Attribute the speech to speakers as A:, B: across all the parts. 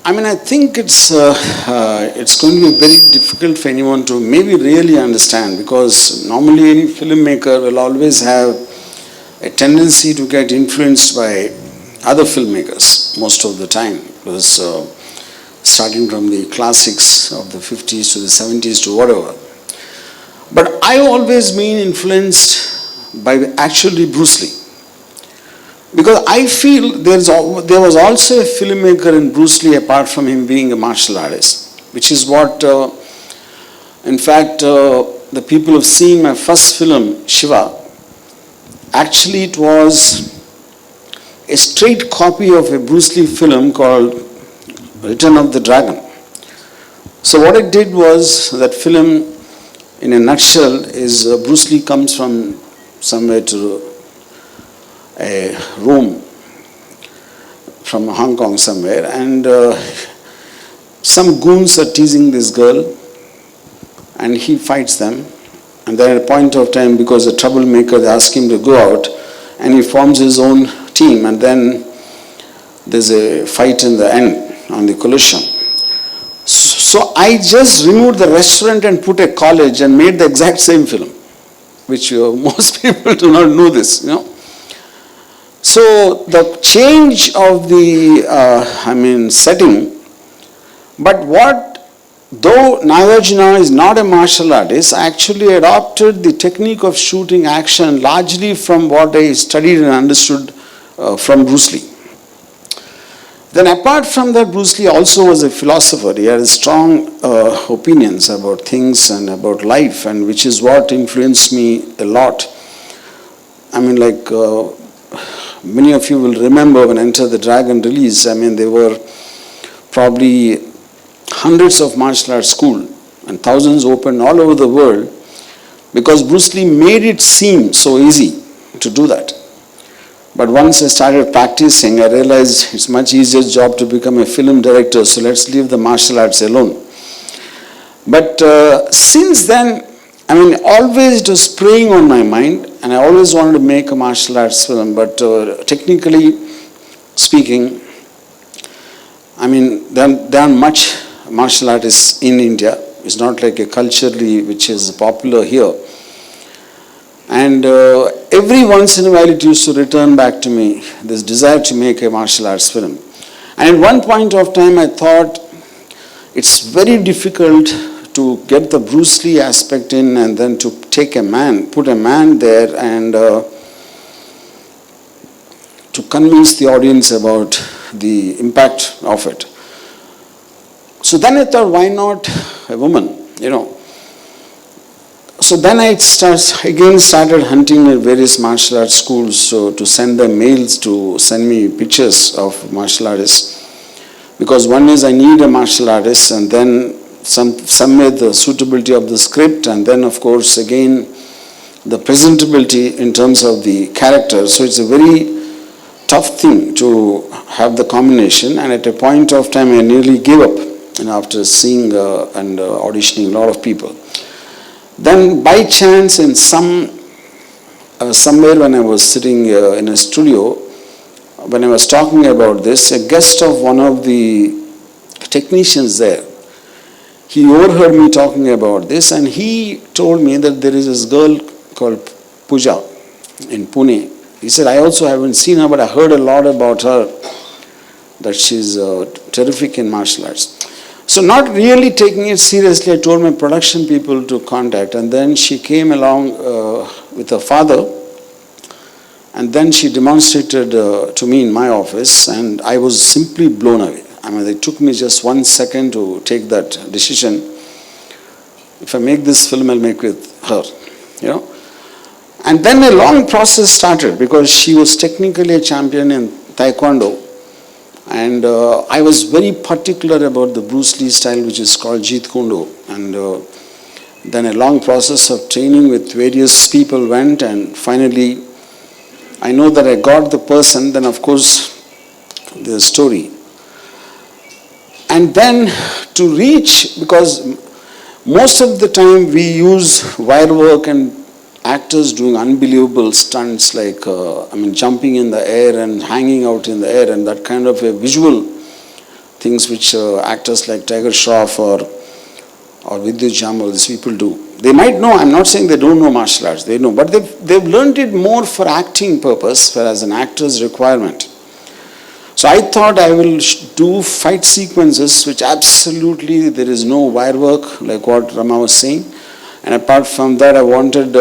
A: I mean, I think it's going to be very difficult for anyone to maybe really understand, because normally any filmmaker will always have a tendency to get influenced by other filmmakers most of the time, because starting from the classics of the 50s to the 70s to whatever. But I've always been influenced by actually Bruce Lee. Because I feel there was also a filmmaker in Bruce Lee apart from him being a martial artist, which is what, in fact, the people have seen my first film, Shiva. Actually, it was a straight copy of a Bruce Lee film called Return of the Dragon. So what I did was, that film, in a nutshell, is Bruce Lee comes from somewhere to a room from Hong Kong somewhere, and some goons are teasing this girl, and he fights them. And then at a point of time, because the troublemaker, they ask him to go out, and he forms his own team, and then there's a fight in the end on the collision. So I just removed the restaurant and put a college and made the exact same film, which most people do not know this, you know. So the change of the, setting, but though Nagarjuna is not a martial artist, I actually adopted the technique of shooting action largely from what I studied and understood from Bruce Lee. Then apart from that, Bruce Lee also was a philosopher. He had strong opinions about things and about life, and which is what influenced me a lot. Many of you will remember when Enter the Dragon released, there were probably hundreds of martial arts schools and thousands opened all over the world, because Bruce Lee made it seem so easy to do that. But once I started practicing, I realized it's much easier job to become a film director, so let's leave the martial arts alone. But since then, always it was preying on my mind, and I always wanted to make a martial arts film, but technically speaking, there aren't much martial artists in India. It's not like a culturally which is popular here. And every once in a while it used to return back to me, this desire to make a martial arts film. And at one point of time I thought it's very difficult to get the Bruce Lee aspect in, and then to take put a man there, and to convince the audience about the impact of it. So then I thought, why not a woman, So then I started hunting at various martial arts schools, to send them mails to send me pictures of martial artists. Because one is I need a martial artist, and then somewhere the suitability of the script, and then of course again the presentability in terms of the character. So it's a very tough thing to have the combination, and at a point of time I nearly gave up, after seeing and auditioning a lot of people. Then by chance in somewhere when I was sitting in a studio, when I was talking about this, a guest of one of the technicians there, he overheard me talking about this, and he told me that there is this girl called Pooja in Pune. He said, I also haven't seen her, but I heard a lot about her, that she's terrific in martial arts. So not really taking it seriously, I told my production people to contact, and then she came along with her father, and then she demonstrated to me in my office, and I was simply blown away. It took me just 1 second to take that decision. If I make this film, I'll make with her, And then a long process started, because she was technically a champion in Taekwondo. And I was very particular about the Bruce Lee style, which is called Jeet Kune Do. And then a long process of training with various people went, and finally I know that I got the person, then of course the story. And then to reach, because most of the time we use wire work and actors doing unbelievable stunts like, jumping in the air and hanging out in the air and that kind of a visual things which actors like Tiger Shroff or Vidyut Jamal, these people do. They might know, I'm not saying they don't know martial arts, they know, but they've learned it more for acting purpose, whereas an actor's requirement. So I thought I will do fight sequences which absolutely there is no wire work, like what Rama was saying. And apart from that, I wanted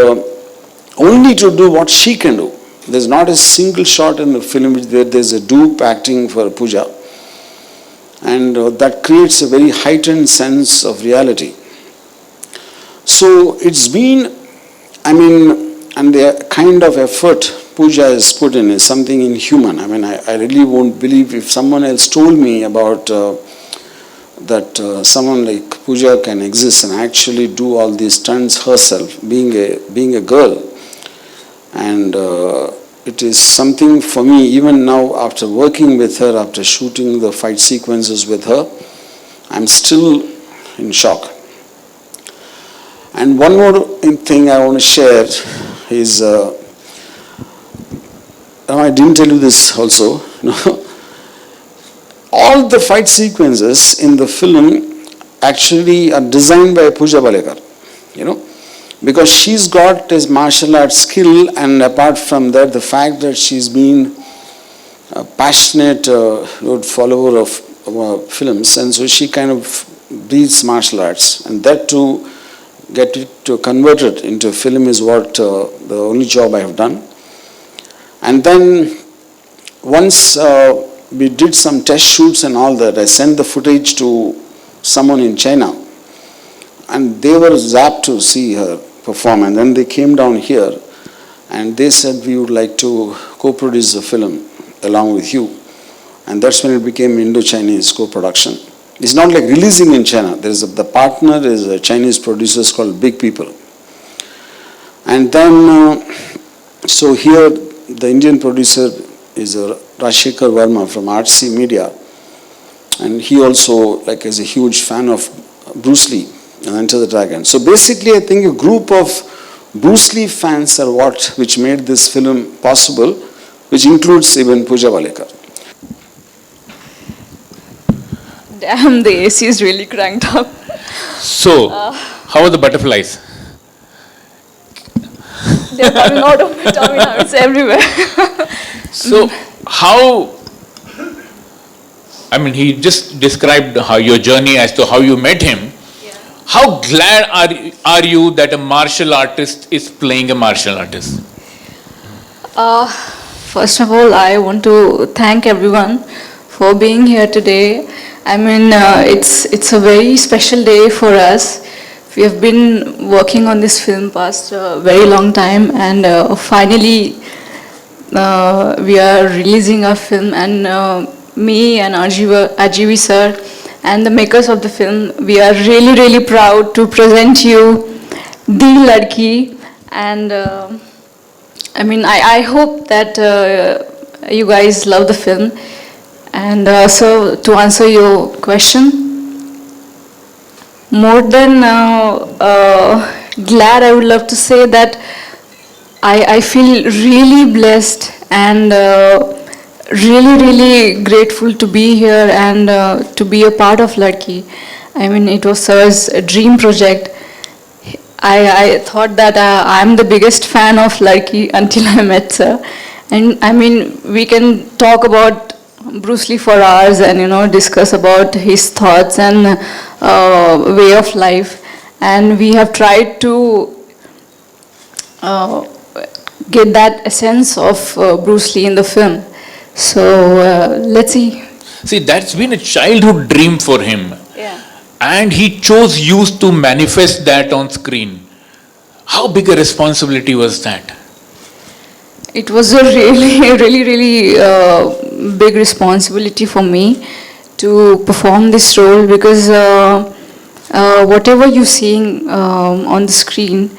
A: only to do what she can do. There's not a single shot in the film which there's a dupe acting for Pooja. And that creates a very heightened sense of reality. So it's been, I mean, and the kind of effort Pooja has put in is something inhuman. I mean, I really won't believe if someone else told me about that someone like Pooja can exist and actually do all these stunts herself, being a girl. And it is something for me, even now after working with her, after shooting the fight sequences with her, I'm still in shock. And one more thing I want to share is, I didn't tell you this also, all the fight sequences in the film actually are designed by Pooja Balekar, because she's got this martial arts skill, and apart from that, the fact that she's been a passionate follower of films, and so she kind of breathes martial arts, and that to get it to convert it into a film is what the only job I have done. And then once we did some test shoots and all that, I sent the footage to someone in China, and they were zapped to see her perform, and then they came down here and they said, we would like to co-produce the film along with you. And that's when it became Indo-Chinese co-production. It's not like releasing in China. The partner is a Chinese producer called Big People. And then, so here the Indian producer is Rajshekhar Verma from RGV Media. And he also is a huge fan of Bruce Lee and Enter the Dragon. So basically I think a group of Bruce Lee fans are which made this film possible, which includes even Pooja Balekar.
B: Damn, the AC is really cranked up.
C: So, how are the butterflies?
B: They're coming out of my tummy now, it's everywhere.
C: So, how, I mean, he just described how your journey as to how you met him.
B: Yeah.
C: How glad are you that a martial artist is playing a martial artist?
B: First of all, I want to thank everyone for being here today. I mean, it's a very special day for us. We have been working on this film past a very long time, and finally we are releasing our film, and me and RGV sir and the makers of the film, we are really, really proud to present you the Ladki. And I mean, I hope that you guys love the film. And so to answer your question, more than glad, I would love to say that I feel really blessed and really, really grateful to be here and to be a part of Ladki. I mean, it was Sir's dream project. I thought that I'm the biggest fan of Ladki until I met Sir. And I mean, we can talk about Bruce Lee for hours and discuss about his thoughts and way of life, and we have tried to get that essence of Bruce Lee in the film. So let's see.
C: See, that's been a childhood dream for him.
B: Yeah.
C: And he chose you to manifest that on screen. How big a responsibility was that?
B: It was a really big responsibility for me to perform this role, because whatever you're seeing on the screen,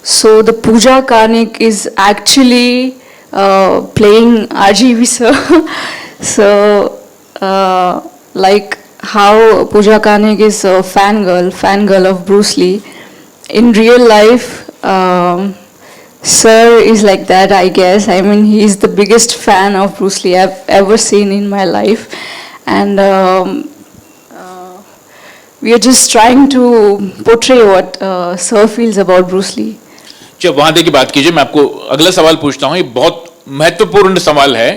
B: so the Pooja Karnik is actually playing RGV sir. So like how Pooja Karnik is a fangirl of Bruce Lee, in real life Sir is like that, I guess. I mean, he's the biggest fan of Bruce Lee I've ever seen in my life. And we are just trying to portray what Sir feels about Bruce Lee.
C: जब वहां की बात कीजिए, मैं आपको अगला सवाल पूछता हूं, ये बहुत महत्वपूर्ण सवाल है।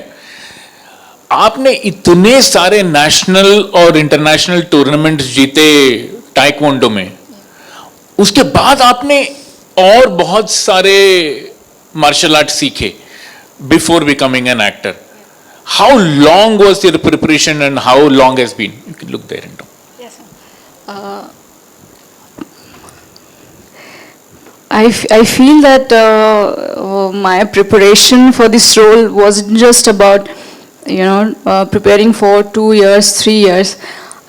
C: आपने इतने सारे नेशनल और इंटरनेशनल टूर्नामेंट्स जीते टाइक्वांडो में, उसके बाद आपने और बहुत सारे मार्शल आर्ट सीखे before becoming an actor. How long was your preparation and how long has been? You can look there into.
B: I feel that my preparation for this role wasn't just about, preparing for 2 years, 3 years.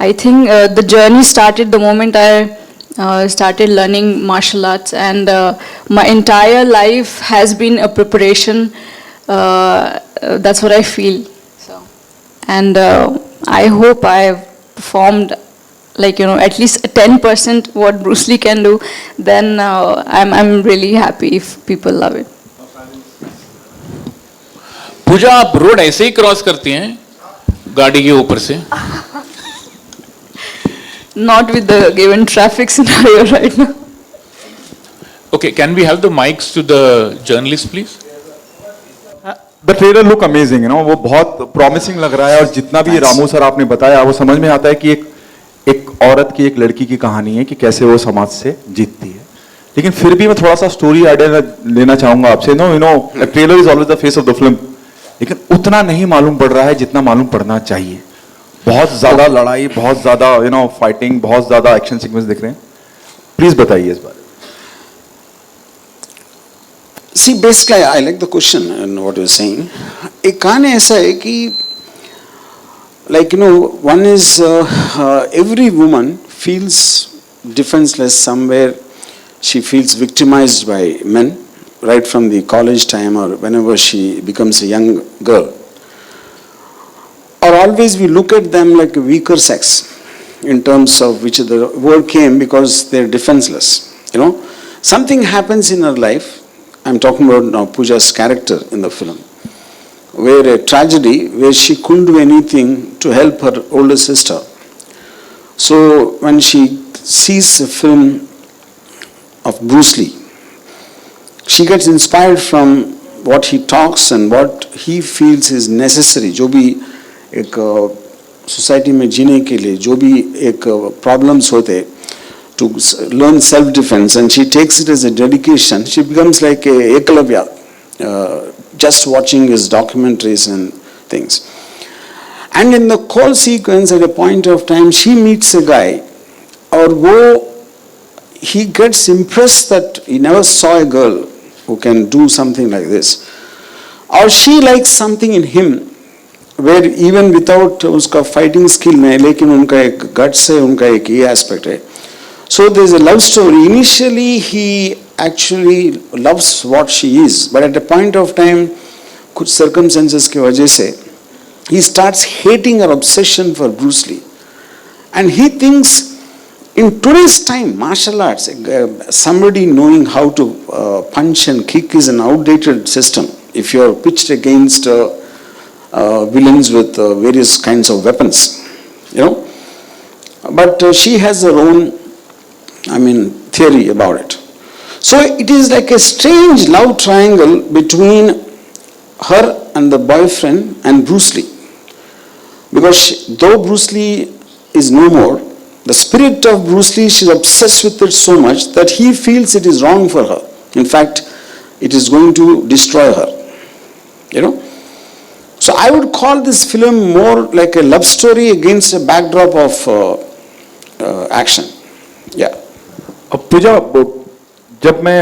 B: I think the journey started the moment I started learning martial arts, and my entire life has been a preparation. That's what I feel. So, and I hope I have performed at least 10% what Bruce Lee can do. Then I'm really happy if people love it.
C: पूजा, आप road ऐसे ही cross करती हैं गाड़ी के ऊपर से?
B: Not with the given traffic scenario right now.
C: Okay, can we have the mics to the journalists, please?
D: The trailer look amazing, वो बहुत promising लग रहा है, और जितना भी रामू सर आपने बताया वो समझ में आता है कि एक औरत की, एक लड़की की कहानी है कि कैसे वो समाज से जीतती है। लेकिन फिर भी मैं थोड़ा सा स्टोरी आइडिया लेना चाहूंगा आपसे। Trailer is always the face of the film, लेकिन उतना नहीं मालूम पड़ रहा है जितना मालूम पड़ना चाहिए। बहुत ज्यादा लड़ाई, बहुत ज्यादा फाइटिंग, बहुत ज्यादा एक्शन सीक्वेंस दिख रहे हैं। प्लीज बताइए इस बारे में।
A: See, basically, I like the question and what you're saying. एक कहानी ऐसा है कि one is every woman feels defenseless somewhere. She feels victimized by men right from the college time or whenever she becomes a young girl. Or always we look at them like a weaker sex in terms of which the word came because they're defenseless. Something happens in her life. I'm talking about now Pooja's character in the film, where a tragedy where she couldn't do anything to help her older sister. So when she sees a film of Bruce Lee, she gets inspired from what he talks and what he feels is necessary. जो भी एक society में जीने के लिए जो भी एक प्रॉब्लम्स होते, to learn self-defense, and she takes it as a dedication. She becomes like a Ekalavya, just watching his documentaries and things. And in the call sequence, at a point of time, she meets a guy, or he gets impressed that he never saw a girl who can do something like this. Or she likes something in him, where even without uska fighting skill नहीं, लेकिन उनका एक guts है, उनका एक ये aspect है. So there's a love story. Initially, he actually loves what she is, but at a point of time, कुछ circumstances की वजह से, he starts hating her obsession for Bruce Lee, and he thinks in today's time, martial arts, somebody knowing how to punch and kick is an outdated system. If you are pitched against villains with various kinds of weapons, but she has her own theory about it. So it is like a strange love triangle between her and the boyfriend and Bruce Lee. Because though Bruce Lee is no more, the spirit of Bruce Lee, she's obsessed with it so much that he feels it is wrong for her. In fact, it is going to destroy her. So I would call this film more like a love story against a backdrop of action. Yeah.
D: अब पूजा, जब मैं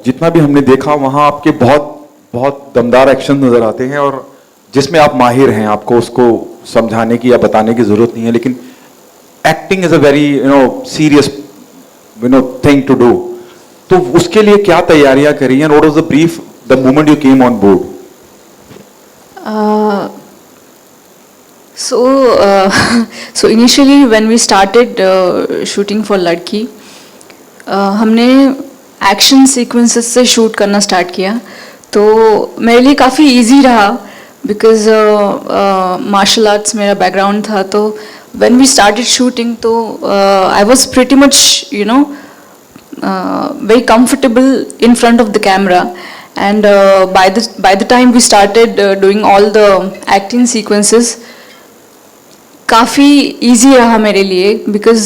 D: जितना भी हमने देखा वहां आपके बहुत बहुत दमदार एक्शन नजर आते हैं, और जिसमें आप माहिर हैं, आपको उसको समझाने की या बताने की जरूरत नहीं है, लेकिन acting is a very serious thing to do. तो उसके लिए क्या तैयारियां करी हैं? What was the brief the moment you came on board?
B: So initially when we started shooting for Ladki, हमने एक्शन सीक्वेंसेस से शूट करना स्टार्ट किया, तो मेरे लिए काफ़ी इजी रहा बिकॉज मार्शल आर्ट्स मेरा बैकग्राउंड था। तो when we started shooting, so I was pretty much, very comfortable in front of the camera. And by the time we started doing all the acting sequences, काफ़ी easy रहा मेरे लिए, because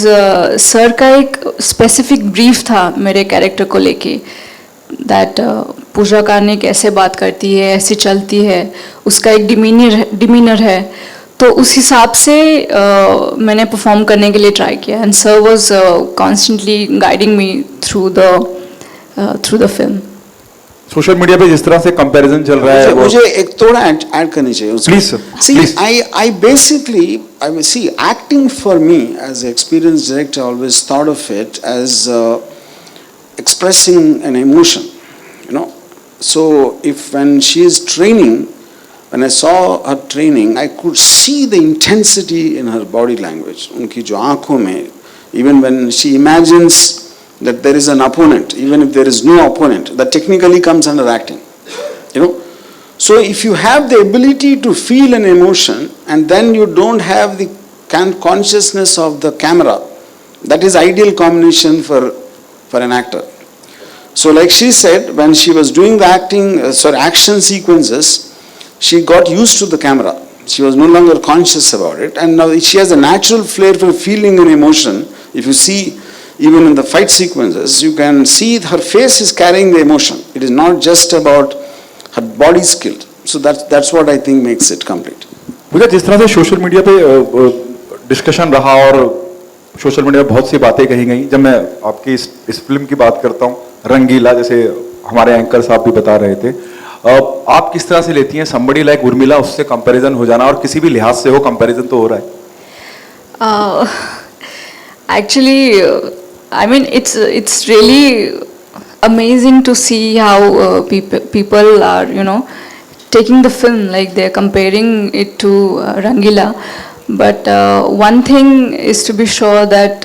B: sir का एक specific brief था मेरे character को लेके, दैट पूजा काने कैसे बात करती है, ऐसे चलती है, उसका एक डिमीनर है, तो उस हिसाब से मैंने परफॉर्म करने के लिए ट्राई किया. And sir was constantly guiding me through the film.
D: Social media पे जिस तरह से कंपैरिजन चल रहा है,
A: मुझे एक थोड़ा ऐड करनी चाहिए.
D: Please sir.
A: See, I basically, acting for me as an experienced director, I always thought of it as expressing an emotion, So when she is training, when I saw her training, I could see the intensity in her body language. उनकी जो आँखों में, even when she imagines that there is an opponent, even if there is no opponent, that technically comes under acting, So if you have the ability to feel an emotion and then you don't have the consciousness of the camera, that is ideal combination for an actor. So like she said, when she was doing the action sequences, she got used to the camera. She was no longer conscious about it, and now she has a natural flair for feeling an emotion. If you see, even in the fight sequences, you can see her face is carrying the emotion. It is not just about her body skill. So that's what I think makes it complete.
D: पूजा, जिस तरह से social media पे discussion रहा और social media में बहुत सी बातें कही गई, जब मैं आपकी इस फिल्म की बात करता हूँ, रंगीला, जैसे हमारे एंकर साहब भी बता रहे थे, आप किस तरह से लेती हैं somebody like उर्मिला, उससे कंपैरिजन हो जाना, और किसी भी लिहाज से हो कंपैरिजन तो हो रहा है?
B: Actually, I mean, it's really amazing to see how people are, taking the film, like they're comparing it to Rangila. But one thing is to be sure that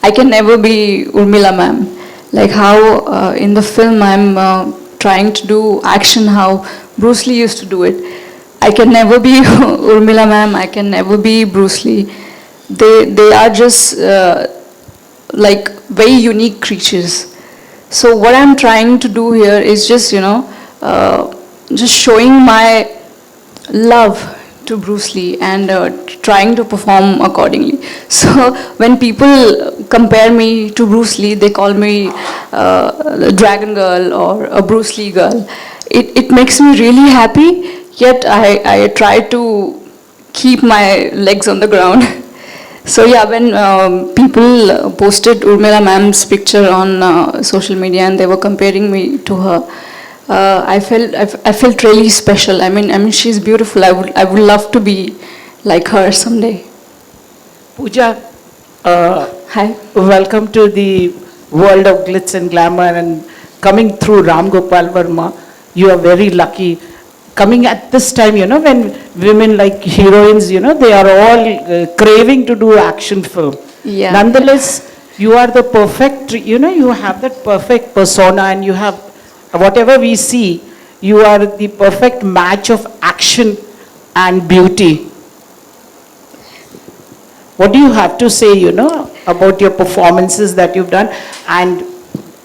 B: I can never be Urmila ma'am. Like how in the film I'm trying to do action how Bruce Lee used to do it. I can never be Urmila ma'am, I can never be Bruce Lee. They are just like very unique creatures. So what I'm trying to do here is just, just showing my love to Bruce Lee and trying to perform accordingly. So when people compare me to Bruce Lee, they call me a Dragon Girl or a Bruce Lee girl. It makes me really happy, yet I try to keep my legs on the ground. So yeah, when people posted Urmila ma'am's picture on social media and they were comparing me to her, I felt really special. I mean she's beautiful. I would love to be like her someday.
E: Pooja,
B: Hi.
E: welcome to the world of glitz and glamour, and coming through Ram Gopal Verma, you are very lucky. Coming at this time, when women like heroines, they are all craving to do action film.
B: Yeah.
E: Nonetheless, you are the perfect, you have that perfect persona, and you have, whatever we see, you are the perfect match of action and beauty. What do you have to say, about your performances that you've done? And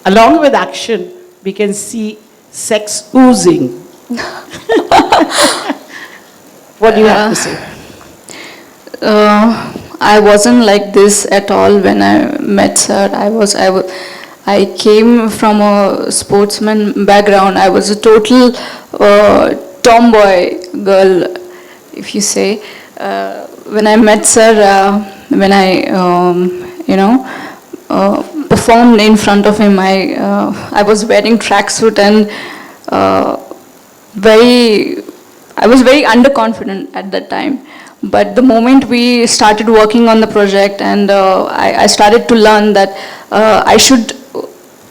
E: along with action, we can see sex oozing. What do you have to say?
B: I wasn't like this at all when I met sir. I came from a sportsman background. I was a total tomboy girl, if you say. When I met sir, when I performed in front of him, I was wearing tracksuit and I was very underconfident at that time. But the moment we started working on the project and I started to learn that I should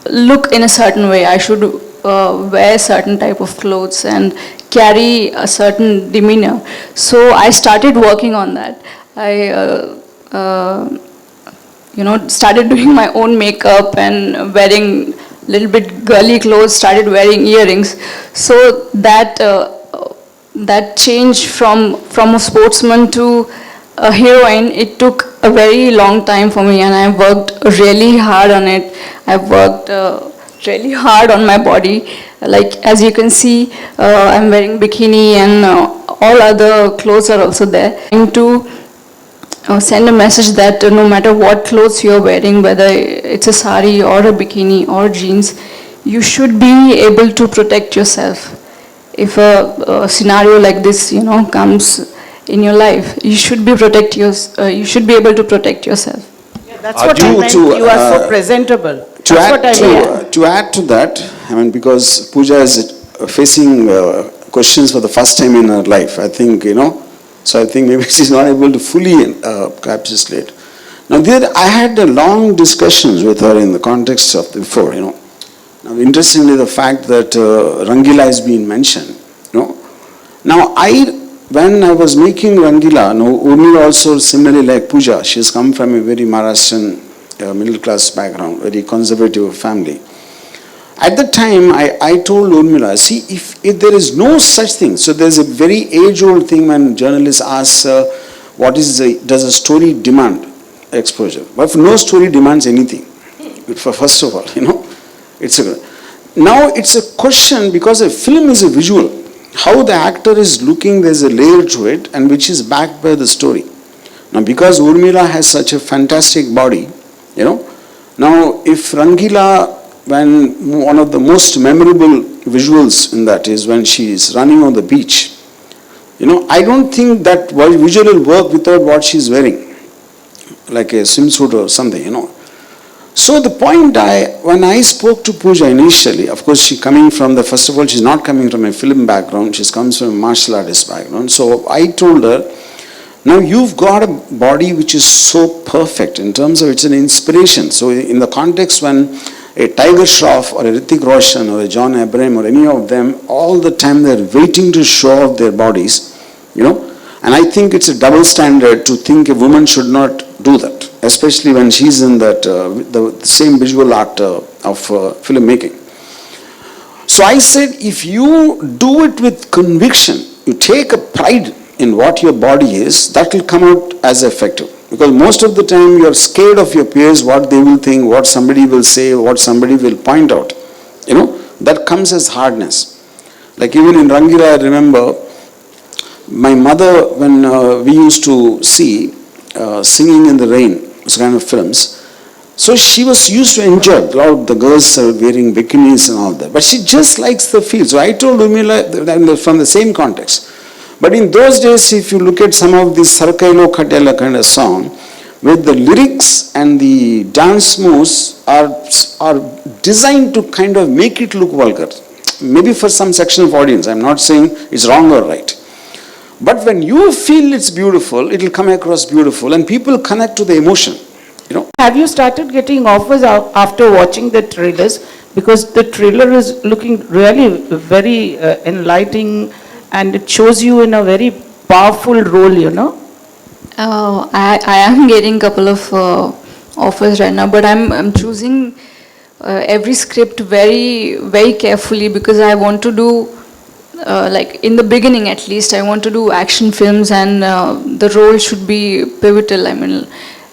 B: look in a certain way, I should wear certain type of clothes and carry a certain demeanor. So I started working on that. I started doing my own makeup and wearing little bit girly clothes, started wearing earrings. So that change from a sportsman to a heroine, it took a very long time for me, and I worked really hard on it. I worked really hard on my body. Like as you can see, I'm wearing bikini, and all other clothes are also there. And to send a message that no matter what clothes you're wearing, whether it's a sari or a bikini or jeans, you should be able to protect yourself. If a scenario like this, comes in your life, you should be you should be able to protect yourself.
E: Yeah, that's what I meant. You are so presentable.
A: To add to that, I mean, because Pooja is facing questions for the first time in her life, I think, so I think maybe she's not able to fully encapsulate. Now, I had long discussions with her in the context of before, Now, interestingly, the fact that Rangila has been mentioned, Now, when I was making Rangila, Urmila also similarly like Pooja, she's come from a very Maharashtrian middle class background, very conservative family. At the time, I told Urmila, see, if there is no such thing, so there's a very age-old thing when journalists ask, does a story demand exposure? But if no story demands anything, first of all, now it's a question, because a film is a visual. How the actor is looking, there's a layer to it, and which is backed by the story. Now, because Urmila has such a fantastic body, now if Rangila, when one of the most memorable visuals in that is when she is running on the beach, I don't think that visual will work without what she's wearing, like a swimsuit or something, So the point when I spoke to Pooja initially, of course first of all, she's not coming from a film background, she comes from a martial artist background. So I told her, now you've got a body which is so perfect in terms of it's an inspiration. So in the context when a Tiger Shroff or a Hrithik Roshan or a John Abraham or any of them, all the time they're waiting to show off their bodies, And I think it's a double standard to think a woman should not do that, especially when she's in that the same visual art of filmmaking. So I said, if you do it with conviction, you take a pride in what your body is, that will come out as effective. Because most of the time you're scared of your peers, what they will think, what somebody will say, what somebody will point out. That comes as hardness. Like even in Rangila, I remember my mother, when we used to see Singing in the Rain, those kind of films, so she was used to enjoy it. A lot of the girls are wearing bikinis and all that. But she just likes the feel. So I told Urmila from the same context. But in those days, if you look at some of these Sarkailo Khatela kind of song, with the lyrics and the dance moves are designed to kind of make it look vulgar. Maybe for some section of audience, I'm not saying it's wrong or right. But when you feel it's beautiful, it will come across beautiful and people connect to the emotion.
E: Have you started getting offers after watching the trailers? Because the trailer is looking really very enlightening, and it shows you in a very powerful role,
B: I am getting a couple of offers right now, but I'm choosing every script very, very carefully, because I want to do, like in the beginning at least, I want to do action films, and the role should be pivotal. I mean,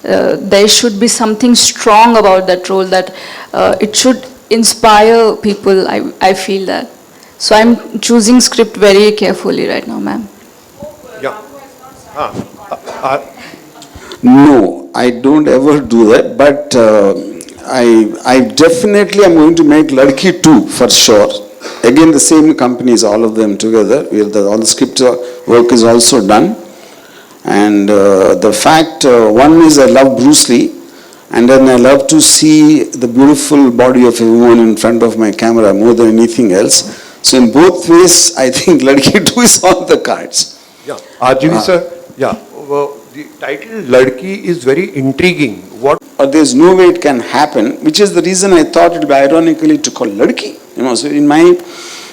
B: there should be something strong about that role, that it should inspire people. I feel that. So I'm choosing script very carefully right now, ma'am.
F: Yeah.
A: No, I don't ever do that, but I definitely am going to make Ladki 2 for sure. Again, the same companies, all of them together. All the script work is also done. And the fact, one is I love Bruce Lee, and then I love to see the beautiful body of a woman in front of my camera more than anything else. So in both ways, I think Ladki 2 is on the cards.
F: Yeah. RGV sir, yeah. Well, the title Ladki is very intriguing. What?
A: Or there's no way it can happen, which is the reason I thought it would be ironically to call Ladki. So in my,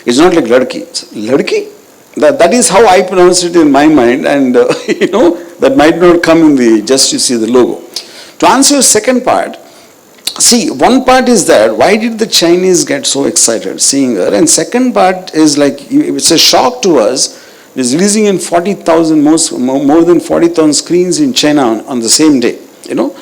A: it's not like Ladki, it's Ladki. That is how I pronounce it in my mind, and that might not come in the, just you see the logo. To answer your second part, see, one part is that, why did the Chinese get so excited seeing her? And second part is like, it's a shock to us is releasing in 40,000, more than 40,000 screens in China on the same day, you know.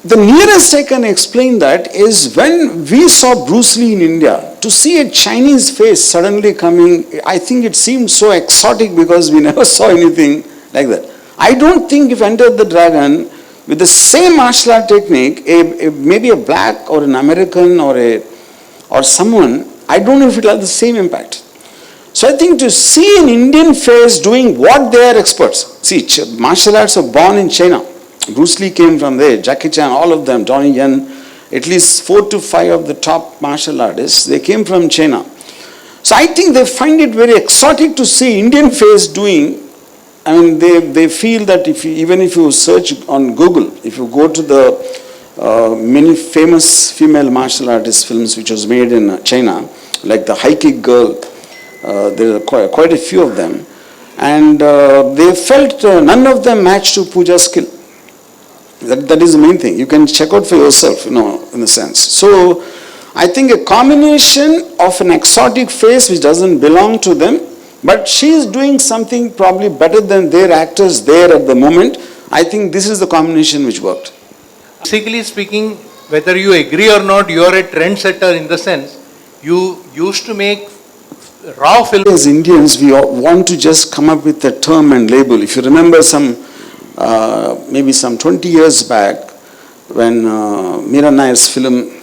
A: The nearest I can explain that is when we saw Bruce Lee in India, to see a Chinese face suddenly coming, I think it seemed so exotic because we never saw anything like that. I don't think if Enter the Dragon, with the same martial art technique, maybe a black or an American or someone, I don't know if it will have the same impact. So I think to see an Indian face doing what they are experts. See, martial arts are born in China. Bruce Lee came from there, Jackie Chan, all of them, Donnie Yen, at least 4 to 5 of the top martial artists, they came from China. So I think they find it very exotic to see Indian face doing. I mean, they feel that even if you search on Google, if you go to the many famous female martial artist films which was made in China, like the High Kick Girl, there are quite a few of them, and they felt none of them matched to Pooja's skill. That is the main thing. You can check out for yourself, you know, in a sense. So I think a combination of an exotic face which doesn't belong to them, but she is doing something probably better than their actors there at the moment. I think this is the combination which worked.
G: Basically speaking, whether you agree or not, you are a trendsetter in the sense you used to make raw films.
A: As Indians, we want to just come up with a term and label. If you remember maybe some 20 years back, when Meera Nair's film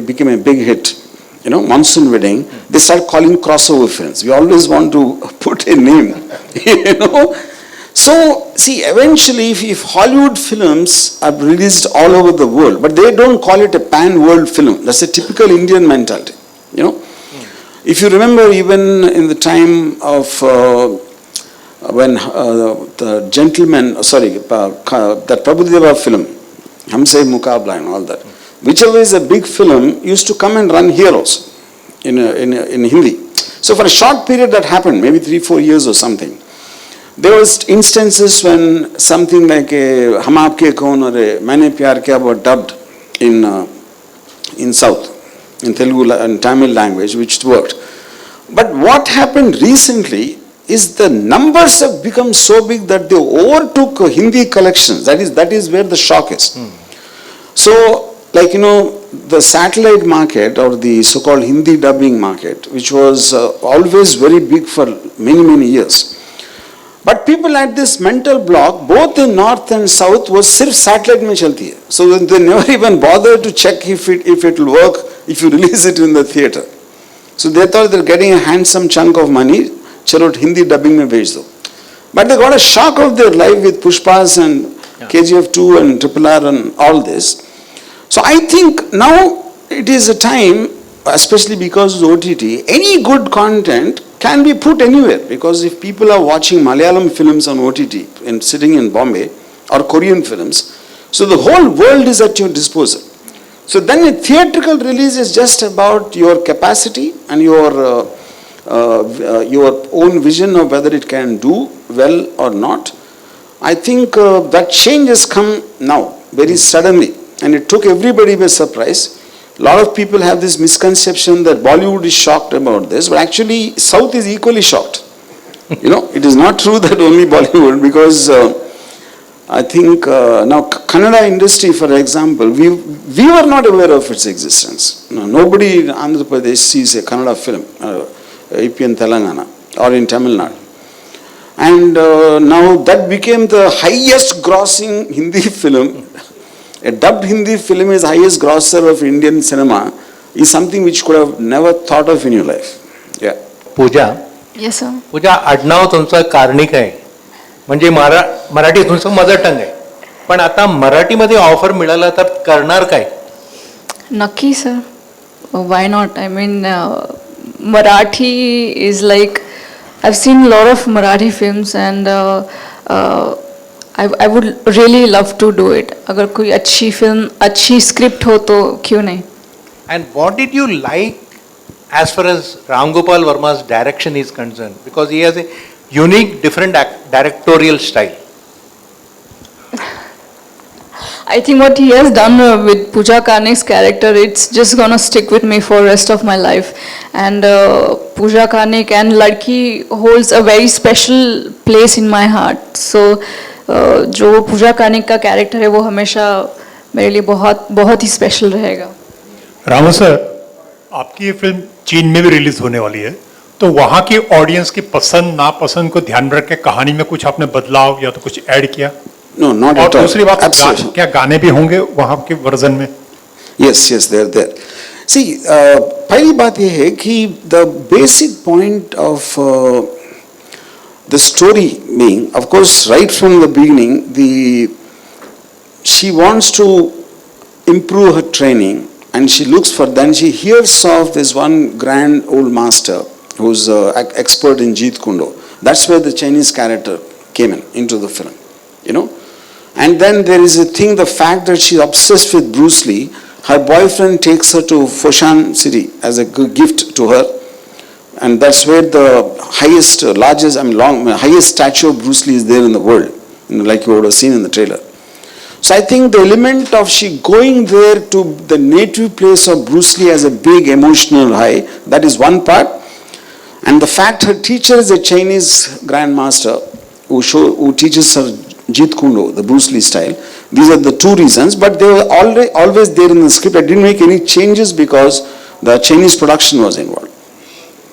A: became a big hit, you know, Monsoon Wedding, they started calling crossover films. We always want to put a name, you know. So, see, eventually, if Hollywood films are released all over the world, but they don't call it a pan-world film. That's a typical Indian mentality, you know. If you remember, even in the time of when the gentleman, that Prabhudeva film, Hamse Mukabla and all that, whichever is a big film, used to come and run here also in Hindi. So for a short period that happened, maybe 3-4 years or something. There was instances when something like a Hum Aapke Kaun or a Maine Pyar Kiya were dubbed in South, in Telugu and Tamil language, which worked. But what happened recently is the numbers have become so big that they overtook Hindi collections. That is where the shock is. So, like, you know, the satellite market or the so-called Hindi dubbing market, which was always very big for many, many years. But people had this mental block, both in north and south, was sirf satellite mein chalti hai. So they never even bothered to check if it will work if you release it in the theatre. So they thought they're getting a handsome chunk of money, chalo Hindi dubbing mein bhej do. But they got a shock of their life with Pushpas and KGF 2 and RRR and all this. So I think now it is a time, especially because of OTT, any good content can be put anywhere, because if people are watching Malayalam films on OTT and sitting in Bombay, or Korean films, so the whole world is at your disposal. So then a theatrical release is just about your capacity and your own vision of whether it can do well or not. I think that change has come now, very suddenly, and it took everybody by surprise. A lot of people have this misconception that Bollywood is shocked about this, but actually South is equally shocked. You know, it is not true that only Bollywood, because I think now Kannada industry, for example, we were not aware of its existence. Nobody in Andhra Pradesh sees a Kannada film, AP in Telangana or in Tamil Nadu. And now that became the highest grossing Hindi film. A dubbed Hindi film is highest grosser of Indian cinema is something which could have never thought of in your life. Yeah.
G: Puja,
B: Yes, sir.
G: पूजा आडनाव तुमचं कार्णिक आहे, म्हणजे मराठी तुमचं mother tongue आहे, पण आता मराठीमध्ये offer मिळाला तर करणार काय?
B: Naki, sir. Why not? I mean, Marathi is like, I've seen a lot of Marathi films and I would really love to do it. अगर कोई अच्छी film, अच्छी script हो तो क्यों नहीं?
G: And what did you like as far as Ram Gopal Verma's direction is concerned? Because he has a unique, different directorial style.
B: I think what he has done with Pooja Karnik's character, it's just gonna stick with me for rest of my life. And Pooja Karnik and Ladki holds a very special place in my heart. So जो पूजा कार्निक का character है वो हमेशा मेरे लिए बहुत बहुत ही special रहेगा.
H: रामू सर, आपकी ये फिल्म चीन में भी रिलीज होने वाली है, तो वहाँ की ऑडियंस की पसंद नापसंद को ध्यान में रख के कहानी में कुछ आपने बदलाव या तो कुछ ऐड किया?
A: No, not
H: और
A: at all.
H: दूसरी बात,
A: Absolutely.
H: क्या गाने भी होंगे वहाँ के वर्जन में?
A: Yes, yes, they're there. See, पहली बात ये है कि the basic point of the story being, of course, right from the beginning, she wants to improve her training, and she looks for. Then she hears of this one grand old master who's expert in Jeet Kundo. That's where the Chinese character came into the film, you know. And then there is a thing, the fact that she's obsessed with Bruce Lee. Her boyfriend takes her to Foshan city as a gift to her, and that's where the highest, largest, highest statue of Bruce Lee is there in the world, you know, like you would have seen in the trailer. So I think the element of she going there to the native place of Bruce Lee as a big emotional high, that is one part. And the fact her teacher is a Chinese grandmaster who teaches her Jeet Kundo, the Bruce Lee style. These are the two reasons, but they were always there in the script. I didn't make any changes because the Chinese production was involved.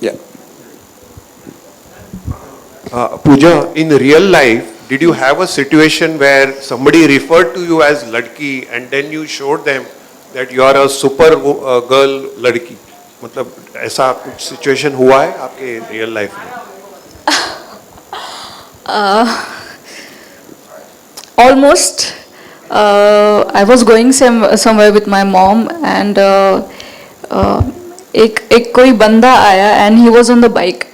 A: Yeah.
F: Pooja, in real life, did you have a situation where somebody referred to you as Ladki and then you showed them that you are a super girl Ladki? मतलब ऐसा कुछ situation हुआ है आपके real life में?
B: Almost. I was going somewhere with my mom, and एक कोई बंदा आया and he was on the bike.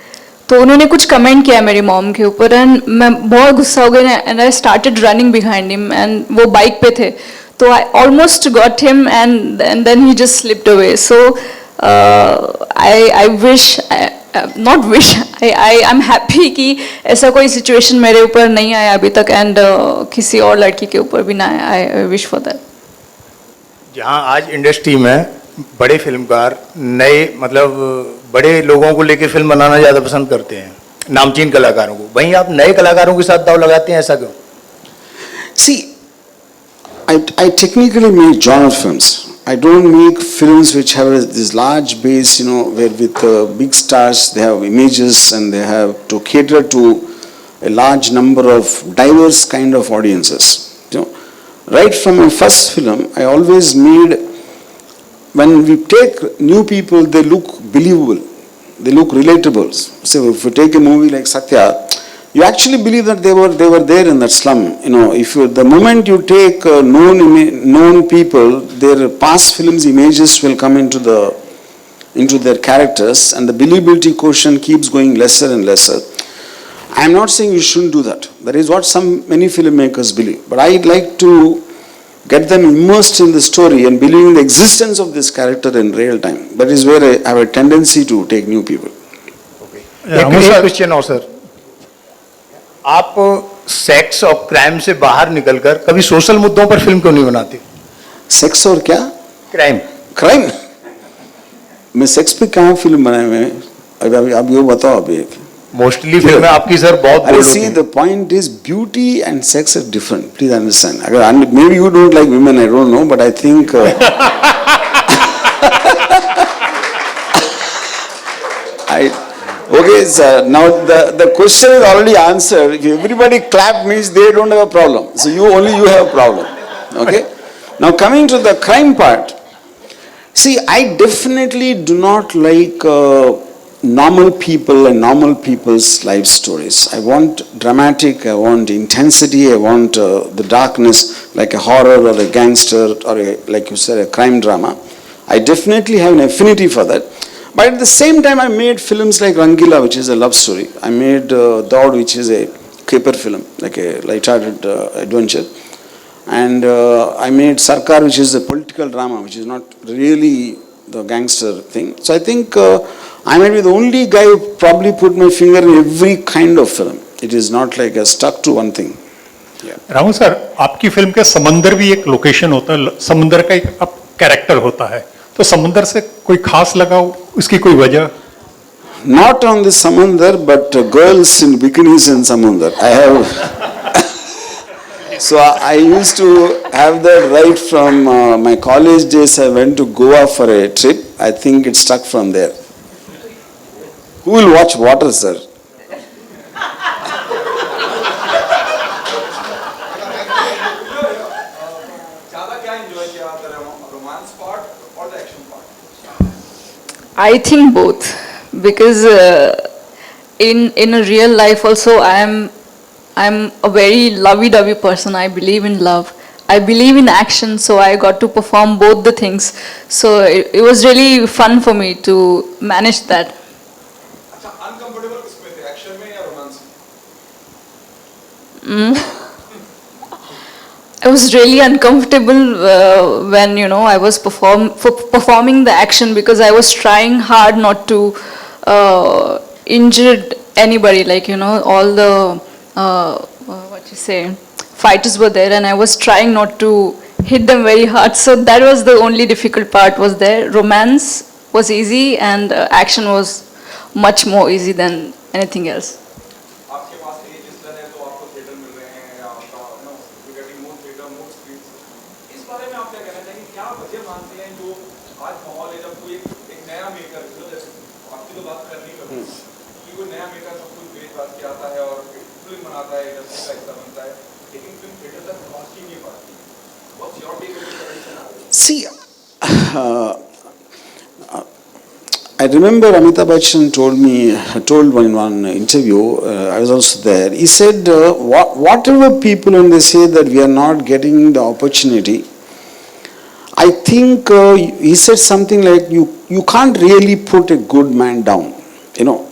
B: तो उन्होंने कुछ कमेंट किया मेरी मॉम के ऊपर, एंड मैं बहुत गुस्सा हो गई, and I started running behind him, and वो बाइक पे थे, तो I almost got him and then he just slipped away. So I wish, not wish, I am happy कि ऐसा कोई सिचुएशन मेरे ऊपर नहीं आया अभी तक, एंड किसी और लड़की के ऊपर भी ना आया. I wish for that.
G: जहाँ आज इंडस्ट्री में बड़े फिल्मकार नए मतलब बड़े लोगों को लेकर फिल्म बनाना ज़्यादा पसंद करते हैं, नामचीन कलाकारों को, वहीं आप नए कलाकारों के साथ दाव लगाते हैं, ऐसा क्यों?
A: See, I technically make genre films. I don't make films which have this large base, you know, where with big stars, they have images and they have to cater to a large number of diverse kind of audiences. You know, right from my first film, I always made, when we take new people, they look believable, they look relatable. So if you take a movie like Satya, you actually believe that they were there in that slum. You know, if you, the moment you take known people, their past films images will come into their characters, and the believability quotient keeps going lesser and lesser. I am not saying you shouldn't do that. That is what many filmmakers believe. But I'd like to get them immersed in the story and believing the existence of this character in real time. That is where I have a tendency to take new people.
G: एक question और sir, आप sex और crime से बाहर निकलकर कभी social मुद्दों पर फिल्म क्यों नहीं बनाते?
A: सेक्स और क्या? क्राइम. मैं सेक्स पे कहाँ फिल्म बनाए हुए हैं? अभी आप ये बताओ. अभी
G: मोस्टली फिल्में आपकी सर बहुत बोल्ड होती
A: see,
G: हैं.
A: the point is beauty and sex are different. Please understand. Maybe you don't like women, I don't know, but I think okay, sir. Now the question is already answered. If everybody clap means they don't have a problem. So you have a problem. Okay. Now coming to the crime part. See, I definitely do not like normal people and normal people's life stories. I want dramatic, I want intensity, I want the darkness, like a horror or a gangster or like you said, a crime drama. I definitely have an affinity for that. But at the same time, I made films like Rangila, which is a love story. I made Daud, which is a caper film, like a light-hearted adventure. And I made Sarkar, which is a political drama, which is not really the gangster thing. So I think I might be the only guy who probably put my finger in every kind of film. It is not like I stuck to one thing. Yeah.
H: Ramu sir, आपकी film के समंदर भी एक location होता है, समंदर का एक कैरेक्टर होता है, तो समंदर से कोई खास लगाव, उसकी कोई वजह?
A: Not on the Samandar, but girls in bikinis in Samandar. I have. So I used to have that right from my college days. I went to Goa for a trip. I think it stuck from there. Who will watch water, sir?
B: I think both, because in a real life also I'm a very lovey-dovey person. I believe in love. I believe in action, so I got to perform both the things. So it was really fun for me to manage that.
D: Uncomfortable किसमें थे, action में या romance में?
B: I was really uncomfortable when I was performing the action, because I was trying hard not to injure anybody. Like all the fighters were there, and I was trying not to hit them very hard. So that was the only difficult part was there. Romance was easy, and action was much more easy than anything else.
D: आपके पास as स्तर है तो आपको theatre मिल रहे हैं या आपका you getting more theatre more screens, इस बारे में आप क्या कहना चाहेंगे? क्या वजह मानते हैं जो आज माहौल है, जब कोई एक नया मेकर आपकी तो बात करनी करूँ कि कोई नया मेकर सब कुछ बेच बात के आता है और फिल्म बनाता है, इंडस्ट्री का हिस्सा बनता है, लेकिन फिल्म थिएटर तक पहुँच ही नहीं पाती? What's your take on the scenario?
A: See, I remember Amitabh Bachchan told in one interview, I was also there, he said, whatever people when they say that we are not getting the opportunity, I think he said something like, you can't really put a good man down,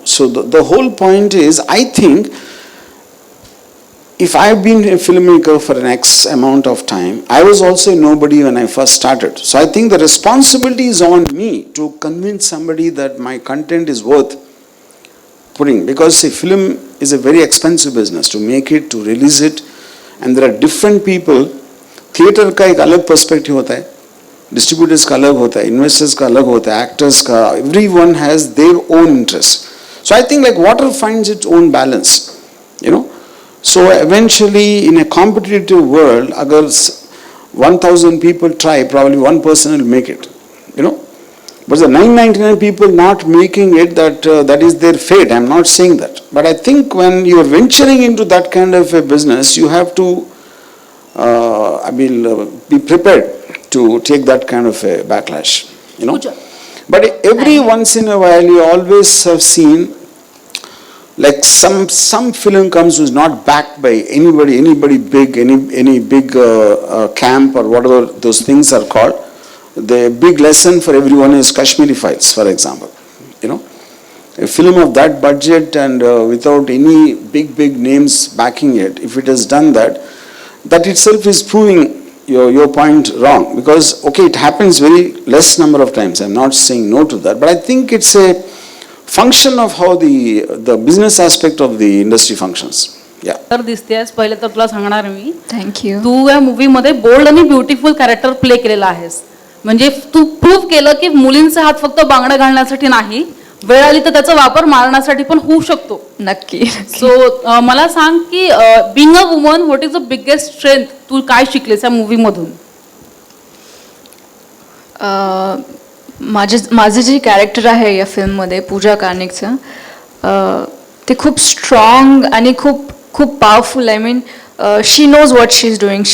A: So the whole point is, I think, if I've been a filmmaker for an X amount of time, I was also nobody when I first started. So I think the responsibility is on me to convince somebody that my content is worth putting. Because a film is a very expensive business to make it, to release it. And there are different people. Theater का एक अलग perspective होता है. Distributors का अलग होता है. Investors का अलग होता है. Actors का. Everyone has their own interests. So I think like water finds its own balance. So eventually in a competitive world, agar 1,000 people try, probably one person will make it, But the 999 people not making it, that is their fate. I'm not saying that. But I think when you are venturing into that kind of a business, you have to, be prepared to take that kind of a backlash,
E: Pooja.
A: But every once in a while, you always have seen like some film comes who's not backed by anybody big, any big camp or whatever those things are called. The big lesson for everyone is Kashmiri Files, for example. A film of that budget and without any big names backing it, if it has done that itself is proving your point wrong. Because okay, it happens very less number of times. I'm not saying no to that, but I think it's a function of how the business aspect of the industry functions. Yeah.
I: तर दिसतेस, पहिले तर तुला सांगणार मी,
B: Thank you.
I: तू या movie मध्ये bold आणि beautiful character play केलेला आहेस. म्हणजे तू प्रूव्ह केलं की मुलींचे हात फक्त बांगड्या घालण्यासाठी नाही, वेळ आली तर त्याचा वापर मारण्यासाठी पण होऊ शकतो.
B: नक्की.
I: सो मला सांग की being a woman, what is the biggest strength, तू काय शिकलेस या मूवी मधून?
B: माझं जे कॅरेक्टर आहे या फिल्ममध्ये पूजा कार्णिकचं, ते खूप स्ट्रॉंग आणि खूप powerful. I mean she knows what she is doing.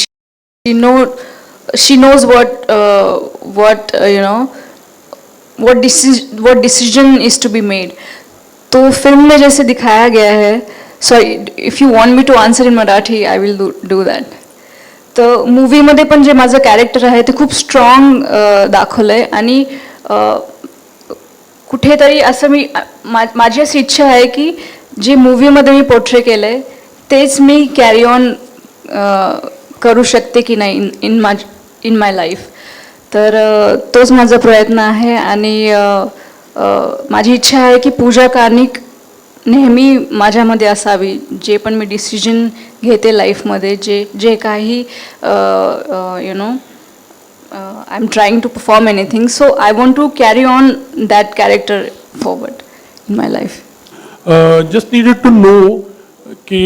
B: She knows what decision is to be made. तो फिल्म में जैसे दिखाया गया है, sorry, if you want me to answer in Marathi, I will do that. तर मूवीमध्ये पण जे माझं कॅरेक्टर आहे ते खूप स्ट्रॉंग दाखवलंय आणि कुठेतरी असं माझी अशी इच्छा आहे की जे मूवीमध्ये मी पोर्ट्रे केलंय तेच मी कॅरी ऑन करू शकते की नाही इन माय लाईफ. तर तोच माझा प्रयत्न आहे आणि माझी इच्छा आहे की पूजा कार्णिक नेहमी माझ्यामध्ये असावी. जे पण मी डिसिजन घेते लाईफमध्ये, जे काही you know I am trying to perform anything, so I want to carry on that character forward in my life.
J: Just needed to know कि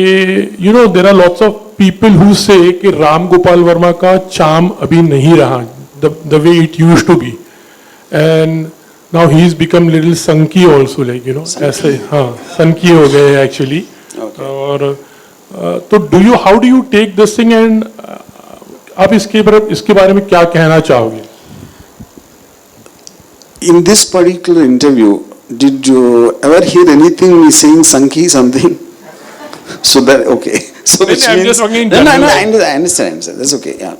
J: you know there are lots of people who say कि राम गोपाल वर्मा का charm अभी नहीं रहा, the way it used to be, and now he's become little sunky also, like you know ऐसे हाँ sunky हो गए actually. और तो how do you take this thing, and आप इसके बारे में क्या कहना चाहोगे?
A: In this particular interview, did you ever hear anything me saying Sanki something? So that, okay. So which
J: I'm
A: means,
J: just talking in
A: no,
J: general.
A: I understand. That's okay, yeah.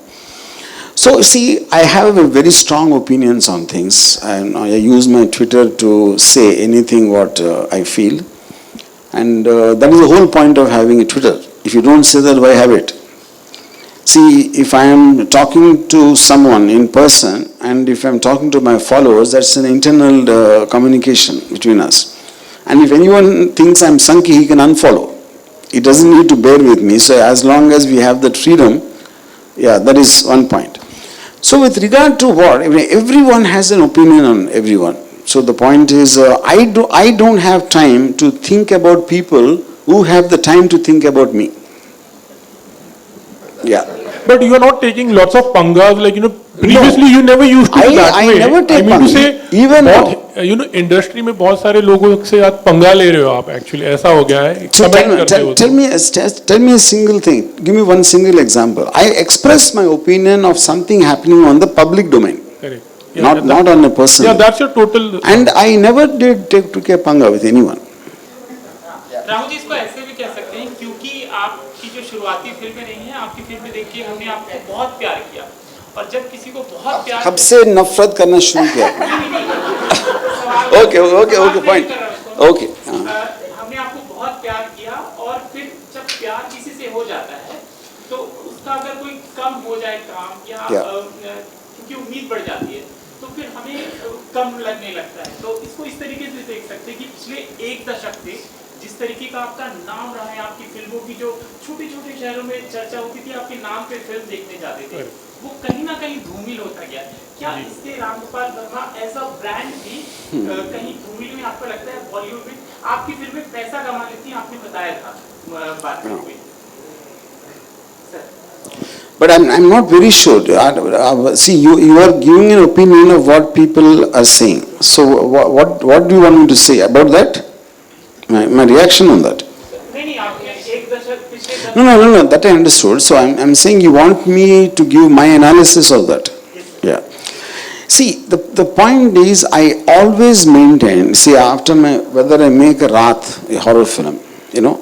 A: So see, I have a very strong opinions on things, and I use my Twitter to say anything what I feel, and that is the whole point of having a Twitter. If you don't say that, why have it? See, if I am talking to someone in person, and if I am talking to my followers, that's an internal communication between us. And if anyone thinks I'm Sanki, he can unfollow. He doesn't need to bear with me. So as long as we have that freedom, yeah, that is one point. So with regard to what, I mean, everyone has an opinion on everyone. So the point is, I don't have time to think about people who have the time to think about me. Yeah.
J: But you are not taking lots of pangas, like you know. Previously, you never used to do that way.
A: I never take
J: I mean to say,
A: even now.
J: you know, industry में बहुत सारे लोगों से आप पंगा ले रहे हो आप. Actually, ऐसा हो गया है.
A: So
J: Comment करते हो.
A: tell me a single thing. Give me one single example. I express my opinion of something happening on the public domain,
J: Correct. Yeah,
A: not on a person.
J: Yeah, that's your total.
A: And I never did took a panga with anyone.
K: Rahul ji, इसको ऐसे भी कह सकते हैं क्योंकि आपकी जो शुरुआती फिल्में रही हैं, आपकी फिल्में देख के हमने आपको बहुत प्यार किया, और जब किसी को बहुत प्यार,
A: कब से नफरत करना शुरू किया? Okay, point. Okay.
K: हमने आपको बहुत प्यार किया, और फिर जब प्यार किसी से हो जाता है तो उसका अगर कोई कम हो जाए काम या क्योंकि उम्मीद बढ़ जाती है, तो फिर हमें कम लगने लगता है. तो इसको इस तरीके से देख सकते हैं कि पिछले एक दशक से जिस तरीके का आपका नाम रहा है, आपकी फिल्मों की जो छोटे छोटे शहरों में चर्चा होती थी, आपके नाम पे फिल्म देखने जाते थे, वो कहीं ना कहीं धूमिल होता गया. क्या इससे रामगोपाल वर्मा ऐसा ब्रांड भी कहीं धूमिल में आपको लगता है? बॉलीवुड में आपकी फिल्में पैसा कमा लेती हैं, आपने बताया था बात में.
A: But I'm not very sure. See, you are giving an opinion of what people are saying. So what do you want me to say about that? My reaction on that. No, that I understood. So I'm saying you want me to give my analysis of that. Yeah. See, the point is, I always maintain, see, after whether I make a horror film, you know,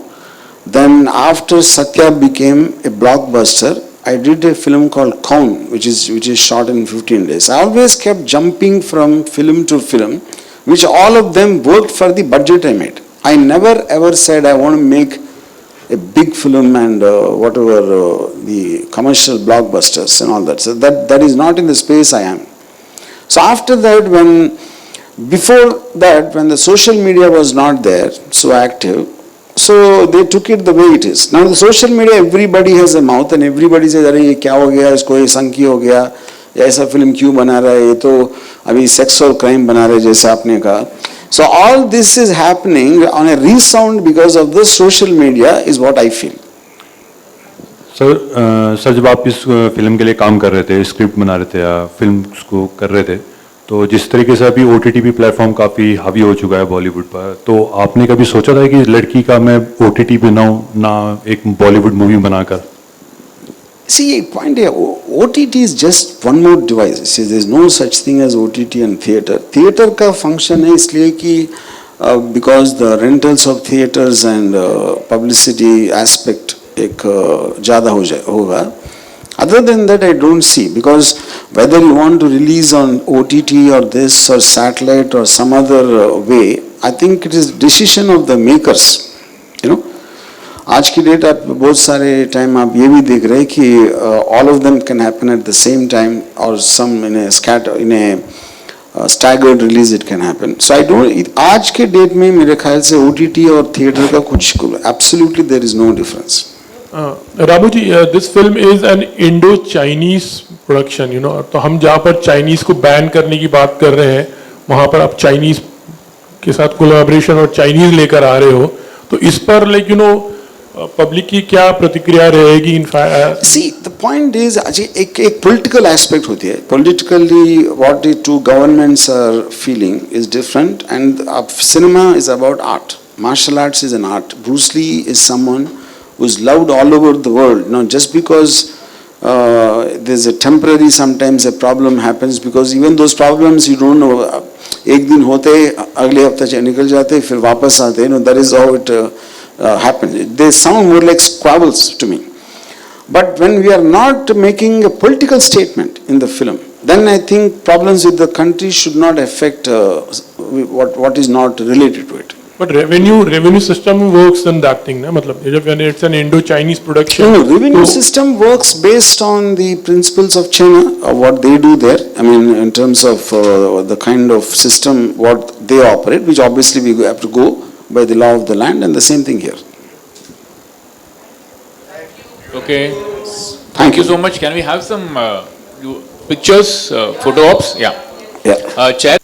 A: then after Satya became a blockbuster, I did a film called Kaun, which is shot in 15 days. I always kept jumping from film to film, which all of them worked for the budget I made. I never ever said I want to make a big film and whatever the commercial blockbusters and all that. So that is not in the space I am. So after that, before that, when the social media was not there, so active, so they took it the way it is. Now the social media, everybody has a mouth and everybody says, अरे ये क्या हो गया, इसको ये संकी हो गया, या ऐसा फिल्म क्यों बना रहा है, ये तो अभी सेक्स और क्राइम बना रहे जैसे आपने कहा. So all this is happening on a resound because of the social media is what I feel.
L: Sir जब आप इस फिल्म के लिए काम कर रहे थे, स्क्रिप्ट बना रहे थे या फिल्म को कर रहे थे, तो जिस तरीके से अभी OTT प्लेटफॉर्म काफ़ी हावी हो चुका है बॉलीवुड पर, तो आपने कभी सोचा था कि लड़की का मैं OTT बनाऊं ना एक बॉलीवुड मूवी बनाकर?
A: See, point here, OTT is just one more device. See, there is no such thing as OTT and theatre. Theatre का function है इसलिए कि because the rentals of theatres and publicity aspect एक ज़्यादा होगा. Other than that, I don't see, because whether you want to release on OTT or this or satellite or some other way, I think it is decision of the makers. You know, आज की date आप बहुत सारे time आप ये भी देख रहे हैं कि all of them can happen at the same time or some in a staggered release it can happen. So I don't, आज के डेट में मेरे ख्याल से OTT और थिएटर का कुछ absolutely there is no difference.
J: Ramu ji, this film is an Indo-Chinese production, you know, तो हम जहाँ पर Chinese को बैन करने की बात कर रहे हैं, वहाँ पर आप Chinese के साथ कोलैबोरेशन और Chinese लेकर आ रहे हो, तो इस पर like you know पब्लिक की क्या प्रतिक्रिया रहेगी?
A: See, the point is एक political aspect होती है. Politically, what the two governments are feeling is different, and cinema is about art. Martial arts is an art. Bruce Lee is someone who is loved all over the world. Now, just because there's a temporary, sometimes a problem happens, because even those problems you don't know. एक दिन होते, अगले हफ्ते निकल जाते, फिर वापस आते. That is how it happens. They sound more like squabbles to me. But when we are not making a political statement in the film, then I think problems with the country should not affect what is not related to it.
J: But revenue system works on that thing, na? मतलब when it's an Indo-Chinese production.
A: No, revenue system works based on the principles of China, what they do there. I mean, in terms of the kind of system what they operate, which obviously we have to go by the law of the land, and the same thing here.
C: Okay. Thank you so much. Can we have some pictures, photo ops? Yeah.
A: Yeah.
C: Chair.